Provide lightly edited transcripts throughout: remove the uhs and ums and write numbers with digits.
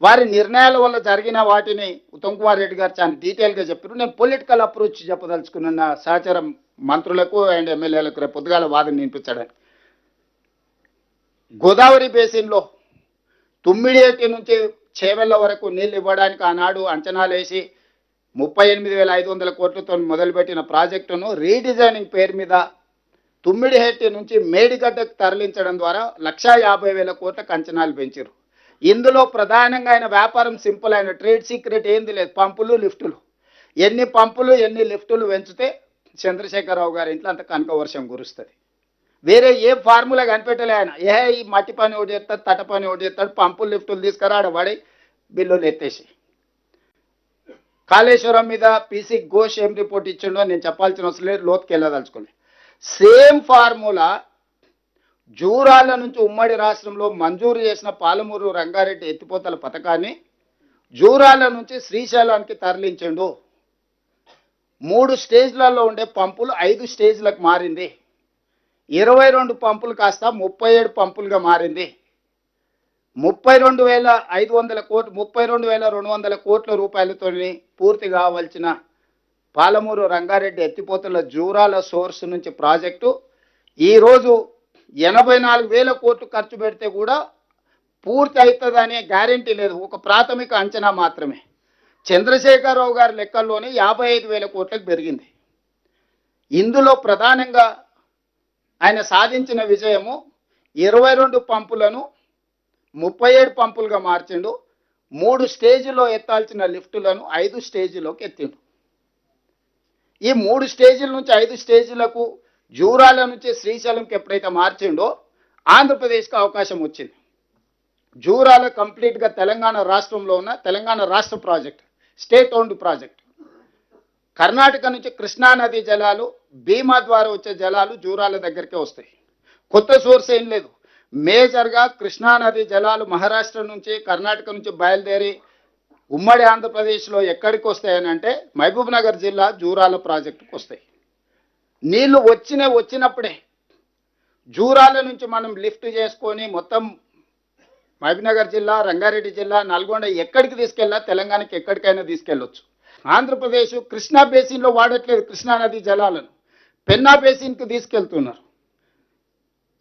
వారి నిర్ణయాల వల్ల జరిగిన వాటిని ఉత్తమ్ కుమార్ రెడ్డి గారు చాలా డీటెయిల్గా చెప్పారు. నేను పొలిటికల్ అప్రోచ్ చెప్పదలుచుకున్న సహచరం మంత్రులకు అండ్ ఎమ్మెల్యేలకు రేపు పొద్దుగాల వాదన వినిపించడానికి. గోదావరి బేసిన్లో తుమ్మిడియేటి నుంచి చేవెళ్ల వరకు నీళ్లు ఇవ్వడానికి ఆనాడు అంచనాలు వేసి 38,500 కోట్లతో మొదలుపెట్టిన ప్రాజెక్టును రీడిజైనింగ్ పేరు మీద తుమ్మిడిహెట్టి నుంచి మేడిగడ్డకు తరలించడం ద్వారా 1,50,000 కోట్లకు అంచనాలు పెంచారు. ఇందులో ప్రధానంగా ఆయన వ్యాపారం సింపుల్, అయిన ట్రేడ్ సీక్రెట్ ఏంది లేదు, పంపులు లిఫ్టులు. ఎన్ని పంపులు ఎన్ని లిఫ్టులు పెంచితే చంద్రశేఖరరావు గారి ఇంట్లో అంత కనక వర్షం కురుస్తుంది. వేరే ఏ ఫార్ములా కనిపెట్టలే ఆయన. ఈ మట్టి పని ఒకటి చేస్తాడు, తట పని ఒకటి చేస్తాడు, పంపులు లిఫ్టులు తీసుకురా ఆడబడి బిల్లులు ఎత్తేసి. కాళేశ్వరం మీద పీసీ ఘోష్ ఏం రిపోర్ట్ ఇచ్చిండో నేను చెప్పాల్సిన అవసరం లేదు, లోతుకి వెళ్ళదలుచుకోలేదు. సేమ్ ఫార్ములా జూరాల నుంచి ఉమ్మడి రాష్ట్రంలో మంజూరు చేసిన పాలమూరు రంగారెడ్డి ఎత్తిపోతల పథకాన్ని జూరాల నుంచి శ్రీశైలానికి తరలించిండు. 3 స్టేజ్లలో ఉండే పంపులు 5 స్టేజ్లకు మారింది. 22 పంపులు కాస్త 37 పంపులుగా మారింది. 32,500 కోట్లు 32,200 కోట్ల రూపాయలతో పూర్తి కావాల్సిన పాలమూరు రంగారెడ్డి ఎత్తిపోతల జూరాల సోర్స్ నుంచి ప్రాజెక్టు ఈరోజు 84,000 కోట్లు ఖర్చు పెడితే కూడా పూర్తి అవుతుందనే గ్యారెంటీ లేదు, ఒక ప్రాథమిక అంచనా మాత్రమే. చంద్రశేఖరరావు గారి లెక్కల్లోనే 55,000 కోట్లకు పెరిగింది. ఇందులో ప్రధానంగా ఆయన సాధించిన విజయము 22 పంపులను 37 పంపులుగా మార్చిండు. 3 స్టేజీలో ఎత్తాల్సిన లిఫ్టులను 5 స్టేజీలోకి ఎత్తిండు. ఈ 3 స్టేజీల నుంచి 5 స్టేజీలకు జూరాల నుంచి శ్రీశైలంకి ఎప్పుడైతే మార్చిండో ఆంధ్రప్రదేశ్కి అవకాశం వచ్చింది. జూరాల కంప్లీట్గా తెలంగాణ రాష్ట్రంలో ఉన్న తెలంగాణ రాష్ట్ర project, state owned project. Karnataka నుంచి కృష్ణానది జలాలు భీమా ద్వారా వచ్చే జలాలు జూరాల దగ్గరికే వస్తాయి. కొత్త సోర్స్ ఏం లేదు. మేజర్గా కృష్ణానది జలాలు మహారాష్ట్ర నుంచి కర్ణాటక నుంచి బయలుదేరి ఉమ్మడి ఆంధ్రప్రదేశ్లో ఎక్కడికి వస్తాయని అంటే మహబూబ్ నగర్ జిల్లా జూరాల ప్రాజెక్టుకు వస్తాయి. నీళ్లు వచ్చినప్పుడే జూరాల నుంచి మనం లిఫ్ట్ చేసుకొని మొత్తం మహబూబ్ నగర్ జిల్లా, రంగారెడ్డి జిల్లా, నల్గొండ ఎక్కడికి తీసుకెళ్ళా తెలంగాణకి ఎక్కడికైనా తీసుకెళ్ళొచ్చు. ఆంధ్రప్రదేశ్ కృష్ణా బేసిన్లో వాడట్లేదు కృష్ణానది జలాలను, పెన్నా బేసిన్కి తీసుకెళ్తున్నారు.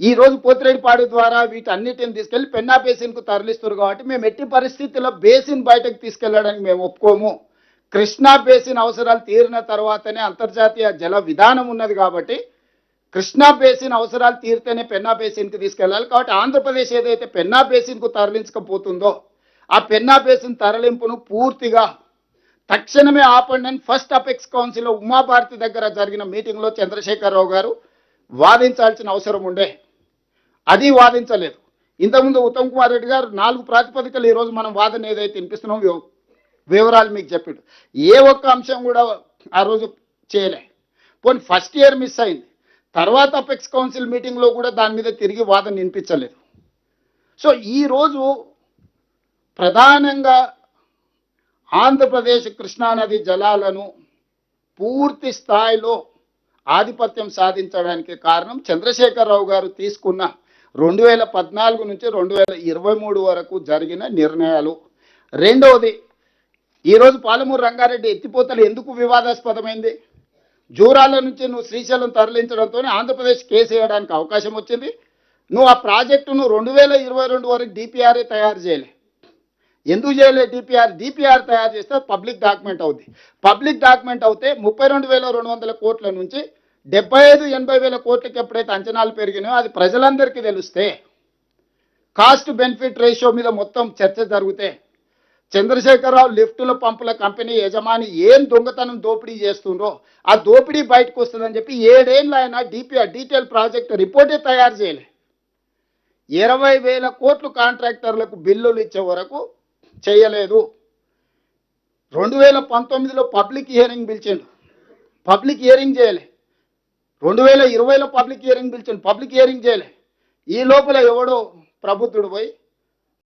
ఈరోజు పోతిరెడ్డిపాడు ద్వారా వీటన్నిటిని తీసుకెళ్లి పెన్నా బేసిన్కు తరలిస్తారు. కాబట్టి మేము ఎట్టి పరిస్థితుల్లో బేసిన్ బయటకు తీసుకెళ్లడానికి మేము ఒప్పుకోము. కృష్ణా బేసిన్ అవసరాలు తీరిన తర్వాతనే అంతర్జాతీయ జల విధానం ఉన్నది కాబట్టి కృష్ణా బేసిన్ అవసరాలు తీరితేనే పెన్నా బేసిన్కి తీసుకెళ్లాలి. కాబట్టి ఆంధ్రప్రదేశ్ ఏదైతే పెన్నా బేసిన్కు తరలించకపోతుందో ఆ పెన్నా బేసిన్ తరలింపును పూర్తిగా తక్షణమే ఆపండి అని ఫస్ట్ అపెక్స్ కౌన్సిల్లో ఉమాభారతి దగ్గర జరిగిన మీటింగ్లో చంద్రశేఖరరావు గారు వాదించాల్సిన అవసరం ఉండే, అది వాదించలేదు. ఇంతకుముందు ఉత్తమ్ కుమార్ రెడ్డి గారు 4 ప్రాతిపదికలు ఈరోజు మనం వాదన ఏదైతే వినిపిస్తున్నాం వివరాలు మీకు చెప్పాడు. ఏ ఒక్క అంశం కూడా ఆ రోజు చేయలే. పోనీ ఫస్ట్ ఇయర్ మిస్ అయింది, తర్వాత అపెక్స్ కౌన్సిల్ మీటింగ్లో కూడా దాని మీద తిరిగి వాదన వినిపించలేదు. సో ఈరోజు ప్రధానంగా ఆంధ్రప్రదేశ్ కృష్ణానది జలాలను పూర్తి స్థాయిలో ఆధిపత్యం సాధించడానికి కారణం చంద్రశేఖరరావు గారు తీసుకున్న 2014 నుంచి 2023 వరకు జరిగిన నిర్ణయాలు. రెండవది, ఈరోజు పాలమూరు రంగారెడ్డి ఎత్తిపోతలు ఎందుకు వివాదాస్పదమైంది? జూరాల నుంచి నువ్వు శ్రీశైలం తరలించడంతో ఆంధ్రప్రదేశ్ కేసు వేయడానికి అవకాశం వచ్చింది. నువ్వు ఆ ప్రాజెక్టును 2022 వరకు డిపిఆర్ఏ తయారు చేయలే. ఎందుకు చేయలే? డిపిఆర్ తయారు చేస్తే పబ్లిక్ డాక్యుమెంట్ అవుద్ది. పబ్లిక్ డాక్యుమెంట్ అవుతే 32,200 కోట్ల నుంచి 75,000-80,000 కోట్లకి ఎప్పుడైతే అంచనాలు పెరిగినాయో అది ప్రజలందరికీ తెలిస్తే, కాస్ట్ బెనిఫిట్ రేషియో మీద మొత్తం చర్చ జరిగితే, చంద్రశేఖరరావు లిఫ్టుల పంపుల కంపెనీ యజమాని ఏం దొంగతనం దోపిడీ చేస్తుండ్రో ఆ దోపిడీ బయటకు వస్తుందని చెప్పి 7 ఏళ్ళు ఆయన డీటెయిల్ ప్రాజెక్ట్ రిపోర్టే తయారు చేయలే. 20,000 కోట్లు కాంట్రాక్టర్లకు బిల్లులు ఇచ్చే వరకు చేయలేదు. 2019లో పబ్లిక్ హియరింగ్ పిలిచిండు, పబ్లిక్ హియరింగ్ చేయలే. 2020లో పబ్లిక్ హియరింగ్ పిలిచిండు, పబ్లిక్ హియరింగ్ చేయలే. ఈ లోపల ఎవడో ప్రబుద్ధుడు పోయి